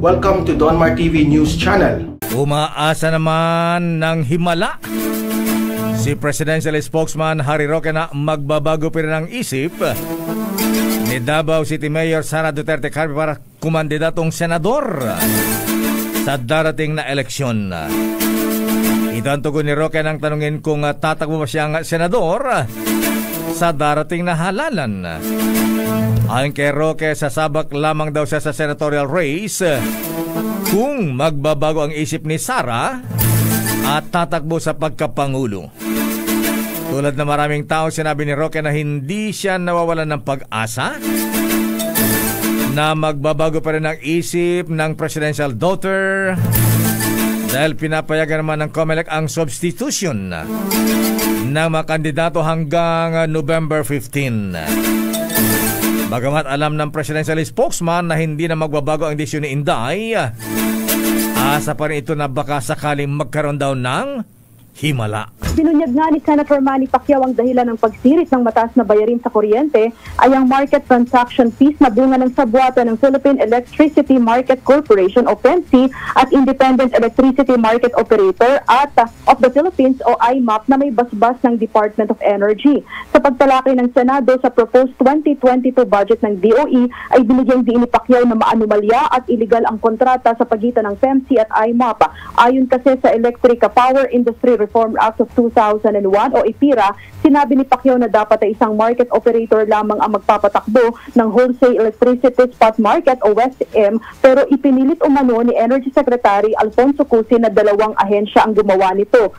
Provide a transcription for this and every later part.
Welcome to Donmar TV News Channel. Umaasa naman ng himala si Presidential Spokesman Harry Roque na magbabago pa rin ang isip ni Davao City Mayor Sara Duterte Carpio para kumandidatong senador sa darating na eleksyon. Ito ang tugon ni Roque nang tanungin kung tatakbo ba siyang senador sa darating na halalan. Ayon kay Roque, sasabak lamang daw siya sa senatorial race kung magbabago ang isip ni Sara at tatakbo sa pagkapangulo. Tulad na maraming tao, sinabi ni Roque na hindi siya nawawalan ng pag-asa na magbabago pa rin ang isip ng presidential daughter dahil pinapayagan naman ng COMELEC ang substitution ng mga kandidato hanggang November 15. Bagamat alam ng presidential spokesman na hindi na magbabago ang desisyon ni Inday, asa pa rin ito na baka sakaling magkaroon daw ng himala. Binunyag nga ni Senator Manny Pacquiao ang dahilan ng pagsirit ng mataas na bayarin sa kuryente ay ang market transaction fees na bunga ng sabwatan ng Philippine Electricity Market Corporation o PEMC at Independent Electricity Market Operator at of the Philippines o IMAP na may basbas ng Department of Energy. Sa pagtalakay ng Senado sa proposed 2022 budget ng DOE ay binigyang diin ni Pacquiao na maanumalya at iligal ang kontrata sa pagitan ng PEMC at IMAP. Ayon kasi sa Electric Power Industry Reform Act of 2001 o IPIRA, sinabi ni Pacquiao na dapat ay isang market operator lamang ang magpapatakbo ng wholesale electricity spot market o WESM, pero ipinilit umano ni Energy Secretary Alfonso Cusi na dalawang ahensya ang gumawa nito.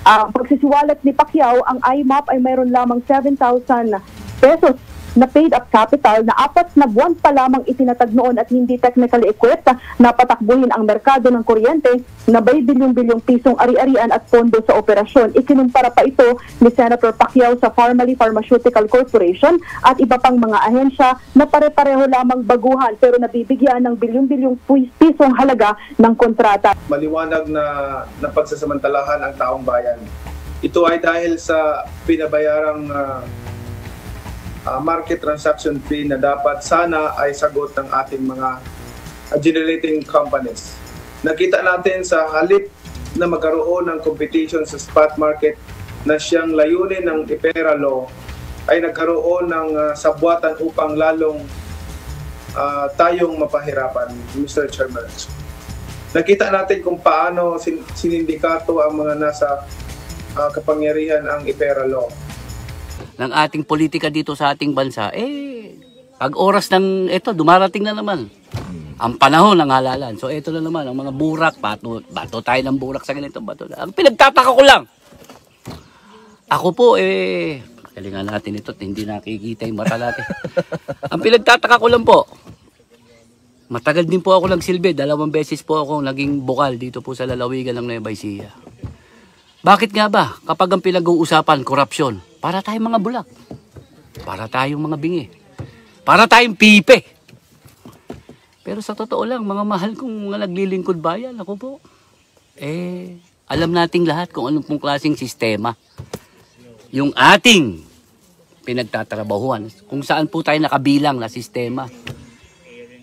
Pagsisiwalat ni Pacquiao, ang IMAP ay mayroon lamang 7,000 pesos na paid-up capital na 4 na buwan pa lamang itinatag noon at hindi technically equipped na patakbuhin ang merkado ng kuryente na may bilyong-bilyong pisong ari-arian at pondo sa operasyon. Ikinumpara pa ito ni Senator Pacquiao sa Pharmaly Pharmaceutical Corporation at iba pang mga ahensya na pare-pareho lamang baguhan pero nabibigyan ng bilyong-bilyong pisong halaga ng kontrata. Maliwanag na pagsasamantalahan ang taong bayan. Ito ay dahil sa binabayarang market transaction fee na dapat sana ay sagot ng ating mga generating companies. Nakita natin sa halip na magkaroon ng competition sa spot market na siyang layunin ng IPERA law ay nagkaroon ng sabwatan upang lalong tayong mapahirapan, Mr. Chairman. Nakita natin kung paano sinindikato ang mga nasa kapangyarihan ang IPERA law ng ating politika dito sa ating bansa, pag oras ng ito, dumarating na naman ang panahon ng halalan. So ito na naman, ang mga burak, bato tayo ng burak sa ganitong bato. Ang pinagtataka ko lang, ako po, galingan natin ito, hindi nakikita yung mata natin. Ang pinagtataka ko lang po, matagal din po ako nagsilbi, 2 beses po ako naging bukal dito po sa lalawigan ng Nueva Ecija. Bakit nga ba, kapag ang pinag-uusapan, korupsyon, para tayong mga bulak, para tayong mga bingi, para tayong pipe. Pero sa totoo lang, mga mahal kong mga naglilingkod bayan, ako po, alam nating lahat kung anong pong klaseng sistema yung ating pinagtatrabahuan, kung saan po tayo nakabilang na sistema.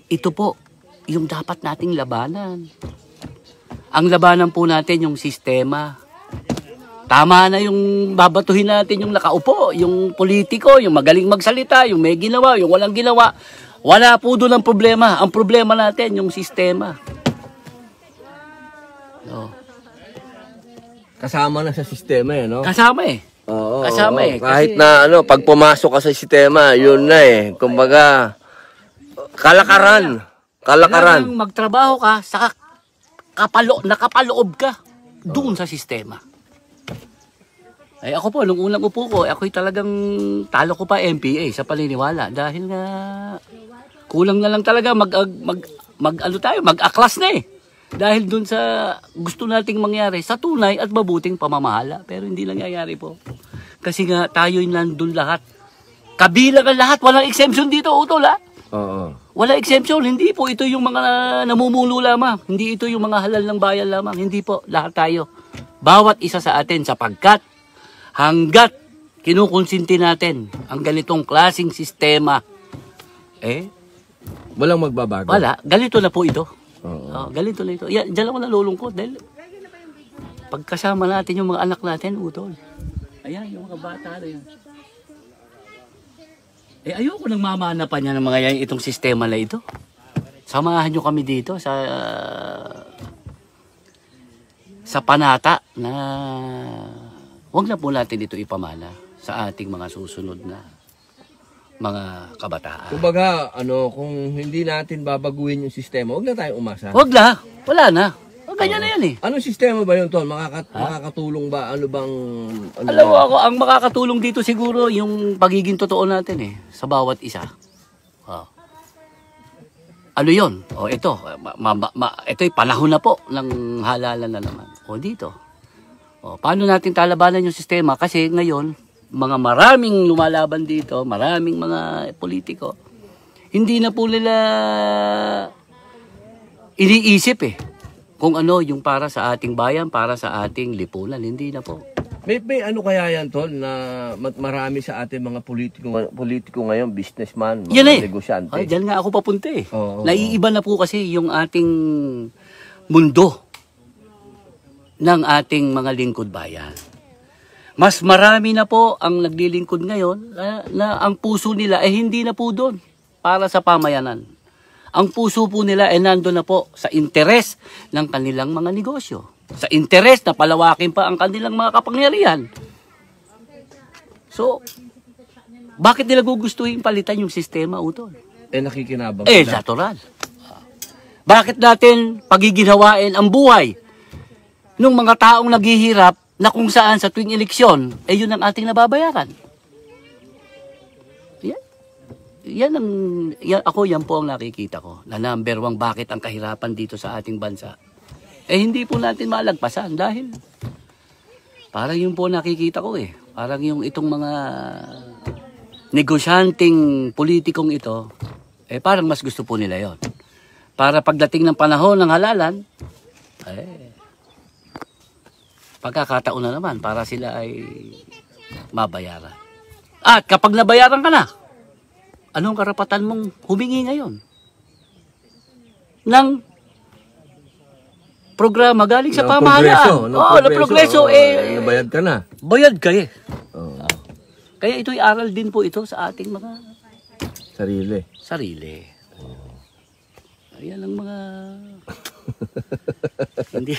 Ito po, yung dapat nating labanan. Ang labanan po natin yung sistema. Tama na yung babatuhin natin yung nakaupo, yung politiko, yung magaling magsalita, yung may ginawa, yung walang ginawa. Wala po doon ang problema. Ang problema natin, yung sistema. No. Kasama na sa sistema no? Kasama Oo, kasama oo. Kahit na pag pumasok ka sa sistema, yun na Kumbaga, kalakaran. Kailangan magtrabaho ka, saka nakapaloob ka doon sa sistema. Ako po, nung unang upo ko, ako'y talagang talo ko pa MPA sa paniniwala. Dahil nga, kulang na lang talaga mag-aklas na Dahil dun sa gusto nating mangyari sa tunay at mabuting pamamahala. Pero hindi nangyayari po. Kasi nga, tayo'y nandun lahat. Kabilang ang lahat, walang exemption dito, Utol, ha? Oo. Wala exemption, hindi po ito yung mga namumulo lamang. Hindi ito yung mga halal ng bayan lamang. Hindi po, lahat tayo. Bawat isa sa atin sapagkat hanggat kinukonsinti natin ang ganitong klaseng sistema, walang magbabago. Wala, ganito na po ito. Galing tuloy ito. Yan, dyan ako nalulungkot dahil pagkasama natin yung mga anak natin, utol. Ayan, yung mga bata na yan. Ayoko nang mamana pa niya ng mga yan, itong sistema na ito. Samahan nyo kami dito sa panata na huwag na po natin ito ipamana sa ating mga susunod na mga kabataan. Kumbaga, kung hindi natin babaguhin yung sistema, huwag na tayong umasa. Huwag na, wala na. Ganyan na yan eh. Anong sistema ba yun, Tol? Makakatulong ba? Ano bang... Alam mo ako, ang makakatulong dito siguro yung pagiging totoo natin eh, sa bawat isa. Ano yun? Ito, ito'y panahon na po ng halalan na naman. Dito. Paano natin talabanan yung sistema? Kasi ngayon, maraming lumalaban dito, maraming mga politiko, hindi na po nila iniisip eh. Kung ano yung para sa ating bayan, para sa ating lipunan, hindi na po. May ano kaya yan, Tol, na marami sa ating mga politiko ngayon, businessman, mga negosyante. Diyan nga ako papunta eh. Naiiba na po kasi yung ating mundo ng ating mga lingkod bayan. Mas marami na po ang naglilingkod ngayon na ang puso nila ay hindi na po doon para sa pamayanan. Ang puso po nila ay nandun na po sa interes ng kanilang mga negosyo. Sa interes na palawakin pa ang kanilang mga kapangyarihan. So, bakit nila gugustuhin palitan yung sistema, utol? Nakikinabang sila. Natural. Bakit natin pagiginawain ang buhay ng mga taong naghihirap na kung saan sa tuwing eleksyon, yun ang ating nababayaran? Yan po ang nakikita ko na number 1 bakit ang kahirapan dito sa ating bansa. Hindi po natin malagpasan dahil parang yun po nakikita ko eh. Parang yung itong mga negosyanteng politikong ito, parang mas gusto po nila yon. Para pagdating ng panahon ng halalan, pagkakataon na naman para sila ay mabayaran. At kapag nabayaran ka na, anong karapatan mong humingi ngayon? Ng programa galing sa pamahalaan. Na progreso. Nabayad ka na. Bayad ka eh. Kaya ito'y aral din po ito sa ating mga sarili. Ayan ang mga... Hindi...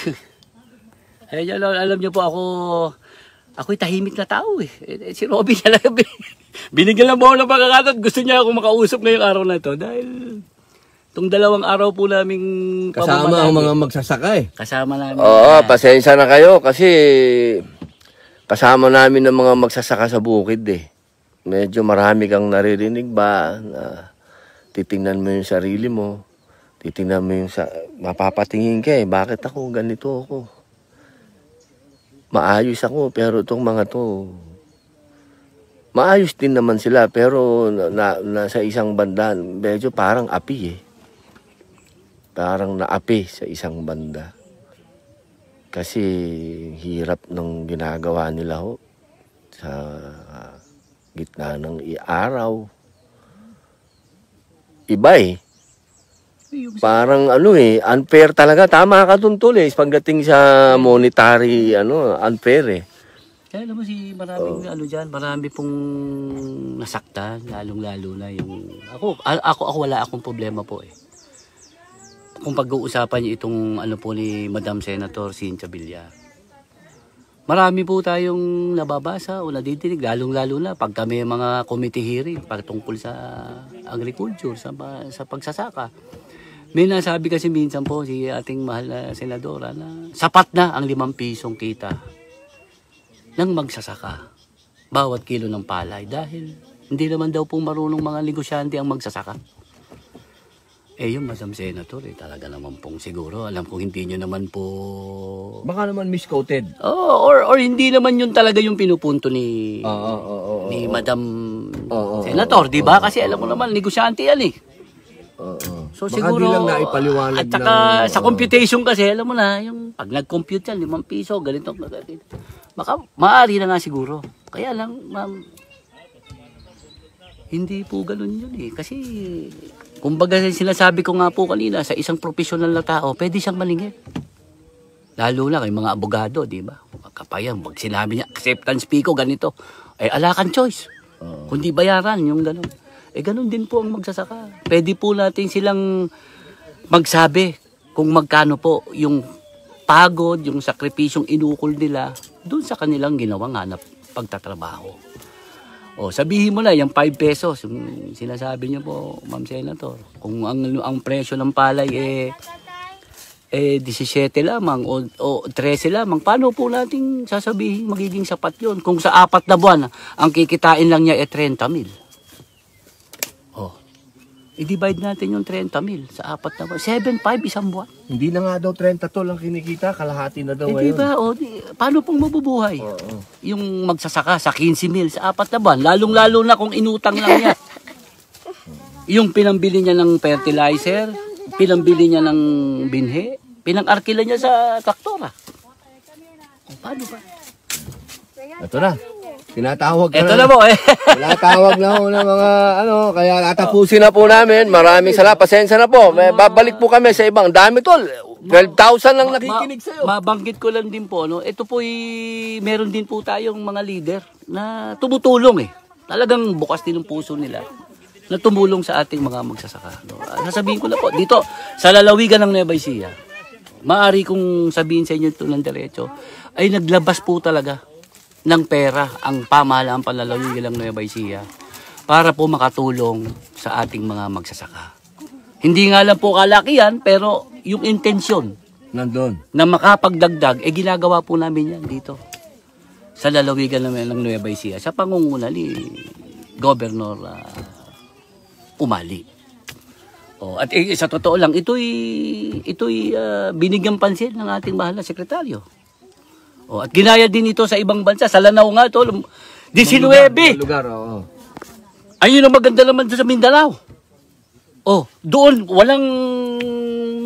alam niyo po ako'y tahimik na tao eh. Si Robby talaga binigyan lang mo ako ng pagkakataon. Gusto niya ako makausap ngayong araw na ito dahil itong 2 araw po naming kasama ang mga magsasaka eh. Kasama namin. Pasensya na kayo kasi kasama namin ng mga magsasaka sa bukid eh. Medyo marami kang naririnig ba na titingnan mo yung sarili mo. Titingnan mo yung mapapatingin ka eh. Bakit ako? Ganito ako. Maayos ako pero itong mga to maayos din naman sila pero nasa isang banda medyo parang api eh. Parang naapi sa isang banda. Kasi hirap ng ginagawa nila ho sa gitna ng araw. Iba eh. Parang unfair talaga. Tama ka dun, Tol, pagdating sa monetary, unfair eh. Kaya alam mo maraming marami pong nasaktan, lalong-lalo na yung... Ako wala akong problema po eh. Kung pag-uusapan niyo itong ni Madam Senator Cynthia Villar. Marami po tayong nababasa o nadidinig, lalong-lalo na pag kami mga committee hearing patungkol sa agriculture, sa pagsasaka. May nasabi kasi minsan po si ating mahal na senadora na sapat na ang 5 pisong kita ng magsasaka bawat kilo ng palay dahil hindi naman daw po marunong mga negosyante ang magsasaka. Yung Madam Senator, talaga naman pong siguro. Alam ko hindi nyo naman po... Baka naman misquoted. Or hindi naman yun talaga yung pinupunto ni Madam Senator, di ba? Kasi alam mo naman, negosyante yan eh. So baka siguro, di lang naipaliwanag at saka sa computation kasi, alam mo na, yung pag nag-compute yan, 5 piso, ganito. Baka maaari na nga siguro. Kaya lang, ma'am, hindi po ganun yun eh. Kasi Kumbaga sinasabi ko nga po kanina, sa isang professional na tao, pwede siyang maningil. Lalo na kay mga abogado, di ba? Kapayan, pag sinabi niya, acceptance fee ko, ganito. Ala kang choice. Kundi bayaran, yung gano'n. Gano'n din po ang magsasaka. Pwede po natin silang magsabi kung magkano po yung pagod, yung sakripisyong inukol nila doon sa kanilang ginawang hanap pagtatrabaho. Sabihin mo na, yung 5 pesos, yung sinasabi niyo po, Ma'am Senator, kung ang presyo ng palay 17 lamang o 13 lamang, paano po natin sasabihin magiging sapat yun? Kung sa 4 na buwan, ang kikitain lang niya 30,000. I-divide natin yung 30,000 sa 4 na buwan. 7,500 isang buwan. Hindi na nga daw 30 tol ang kinikita, kalahati na daw ngayon. Diba? Paano pong mabubuhay? Yung magsasaka sa 15,000 sa 4 na buwan, lalong-lalo na kung inutang lang niya. Yung pinambili niya ng fertilizer, pinambili niya ng binhe, pinang-arkila niya sa traktora. Paano ba? Ito na. Tinatawag ito na po Tinatawag na ho ng mga kaya tatapusin na po namin. Maraming salamat. Pasensya na po. Babalik po kami sa ibang. Dami tol. 12,000 lang nakikinig sa'yo. Mabanggit ko lang din po, ito po meron din po tayong mga leader na tumutulong Talagang bukas din ang puso nila na tumulong sa ating mga magsasaka. Sasabihin ko na po, dito sa lalawigan ng Nueva Ecija, maaari kong sabihin sa inyo ito ng diretso, ay naglabas po talaga ng pera ang pamahalaan panlalawigan ng Nueva Ecija para po makatulong sa ating mga magsasaka. Hindi nga lang po kalakihan, pero yung intensyon nandun na makapagdagdag, ginagawa po namin yan dito sa lalawigan ng Nueva Ecija sa pangunguna ni Governor Umali. At sa totoo lang, ito'y binigyan pansin ng ating mahal na sekretaryo. At ginaya din ito sa ibang bansa. Sa Lanao nga ito, 19. Lugar. Ayun ang maganda naman sa Mindanao. Doon, walang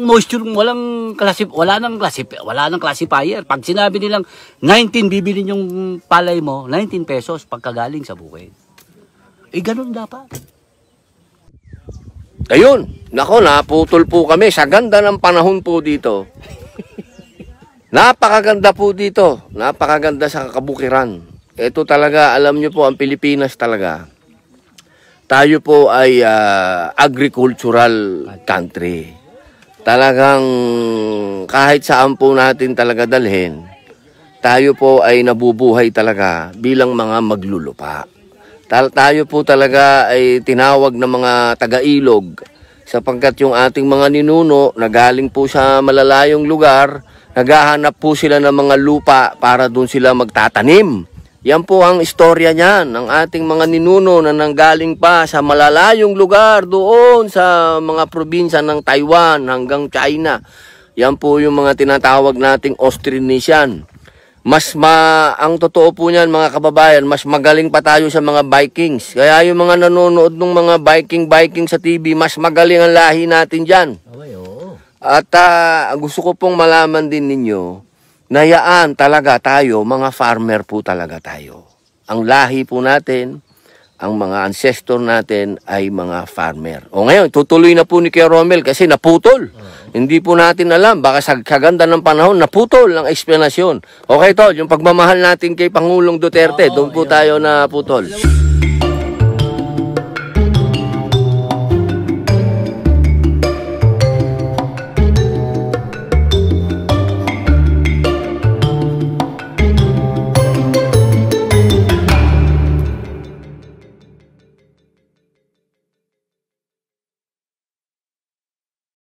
moisture, wala nang classifier. Pag sinabi nilang 19, bibili yung palay mo, 19 pesos pagkagaling sa bukid. Ganun dapat. Ayun, nako, naputol po kami sa ganda ng panahon po dito. Napakaganda po dito. Napakaganda sa kabukiran. Ito talaga, alam nyo po, ang Pilipinas talaga. Tayo po ay agricultural country. Talagang kahit saan po natin talaga dalhin, tayo po ay nabubuhay talaga bilang mga maglulupa. Tayo po talaga ay tinawag ng mga taga-ilog sapagkat yung ating mga ninuno na galing po sa malalayong lugar, naghahanap po sila ng mga lupa para doon sila magtatanim. Yan po ang istorya niyan ng ating mga ninuno na nanggaling pa sa malalayong lugar doon sa mga probinsya ng Taiwan hanggang China. Yan po yung mga tinatawag nating Austronesian. Ang totoo po niyan mga kababayan, mas magaling pa tayo sa mga Vikings. Kaya yung mga nanonood ng mga Viking sa TV, mas magaling ang lahi natin dyan. At gusto ko pong malaman din ninyo na yaan talaga tayo, mga farmer po talaga tayo. Ang lahi po natin, ang mga ancestor natin ay mga farmer. Ngayon, tutuloy na po ni Kuya Romel kasi naputol. Hindi po natin alam, baka sa kaganda ng panahon, naputol ang eksplanasyon. Okay, Tol, yung pagmamahal natin kay Pangulong Duterte, doon po tayo naputol.